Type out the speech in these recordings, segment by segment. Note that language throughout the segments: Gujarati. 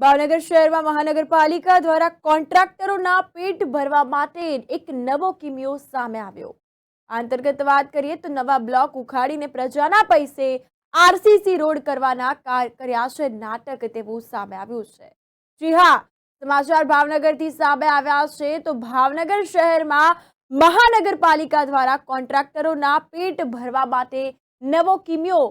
ભાવનગર શહેરમાં મહાનગરપાલિકા દ્વારા કોન્ટ્રાક્ટરોના પેટ ભરવા માટે એક નવો કિમિયો સામે આવ્યો। આ અંતર્ગત વાત કરીએ તો નવા બ્લોક ઉખાડીને પ્રજાના પૈસે આરસીસી રોડ કરવાના કર્યા છે નાટક તેવું સામે આવ્યું છે। જી હા, સમાચાર ભાવનગરથી સામે આવ્યા છે તો ભાવનગર શહેરમાં મહાનગરપાલિકા દ્વારા કોન્ટ્રાક્ટરોના પેટ ભરવા માટે નવો કિમિયો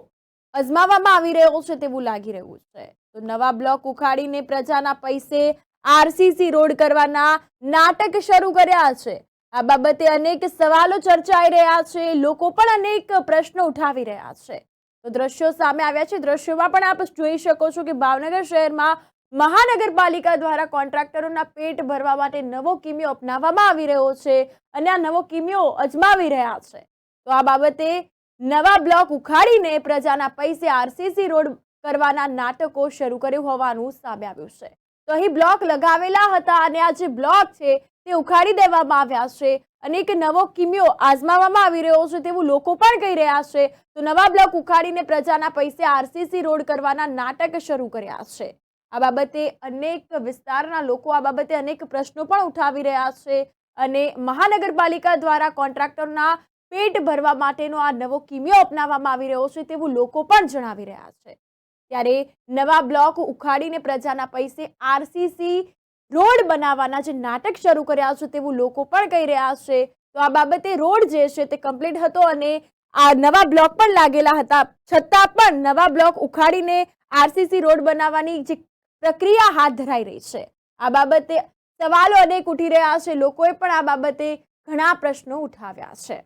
અજમાવવામાં આવી રહ્યો છે તેવું લાગી રહ્યું છે। તો નવા બ્લોક ઉખાડીને પ્રજાના પૈસે આરસીસી રોડ કરવાના નાટક શરૂ કર્યા છે। આ બાબતે અનેક સવાલો ચર્ચાઈ રહ્યા છે, લોકો પણ અનેક પ્રશ્નો ઉઠાવી રહ્યા છે। તો દ્રશ્યો સામે આવ્યા છે। દ્રશ્યોમાં પણ આપ જોઈ શકો છો કે ભાવનગર શહેરમાં મહાનગરપાલિકા દ્વારા કોન્ટ્રાક્ટરોના પેટ ભરવા માટે નવો કિમિયો અપનાવવામાં આવી રહ્યો છે અને આ નવો કિમિયો અજમાવી રહ્યા છે। તો આ બાબતે નવા બ્લોક ઉખાડીને પ્રજાના પૈસે આરસીસી રોડ કરવાના નાટકો શરૂ કર્યું હોવાનું સામે આવ્યું છે। તો અહીં બ્લોક લગાવેલા હતા અને આ જે બ્લોક છે તે ઉખાડી દેવામાં આવ્યા છે અને એક નવો કિમિયો આજમાવવામાં આવી રહ્યો છે તેવું લોકો પણ કહી રહ્યા છે। તો નવા બ્લોક ઉખાડીને પ્રજાના પૈસે આરસીસી રોડ કરવાના નાટક શરૂ કર્યા છે। આ બાબતે અનેક વિસ્તારના લોકો આ બાબતે અનેક પ્રશ્નો પણ ઉઠાવી રહ્યા છે અને મહાનગરપાલિકા દ્વારા કોન્ટ્રાક્ટરના પેટ ભરવા માટેનો આ નવો કિમિયો અપનાવવામાં આવી રહ્યો છે તેવું લોકો પણ જણાવી રહ્યા છે। ત્યારે નવા બ્લોક ઉખાડીને પ્રજાના પૈસે આરસીસી રોડ બનાવવાના જે નાટક શરૂ કર્યા છે તેવું લોકો પણ કહી રહ્યા છે। તો આ બાબતે રોડ જે છે તે કમ્પ્લીટ હતો અને આ નવા બ્લોક પણ લાગેલા હતા, છતાં પણ નવા બ્લોક ઉખાડીને આરસીસી રોડ બનાવવાની જે પ્રક્રિયા હાથ ધરાઈ રહી છે, આ બાબતે સવાલો અનેક ઉઠી રહ્યા છે। લોકોએ પણ આ બાબતે ઘણા પ્રશ્નો ઉઠાવ્યા છે।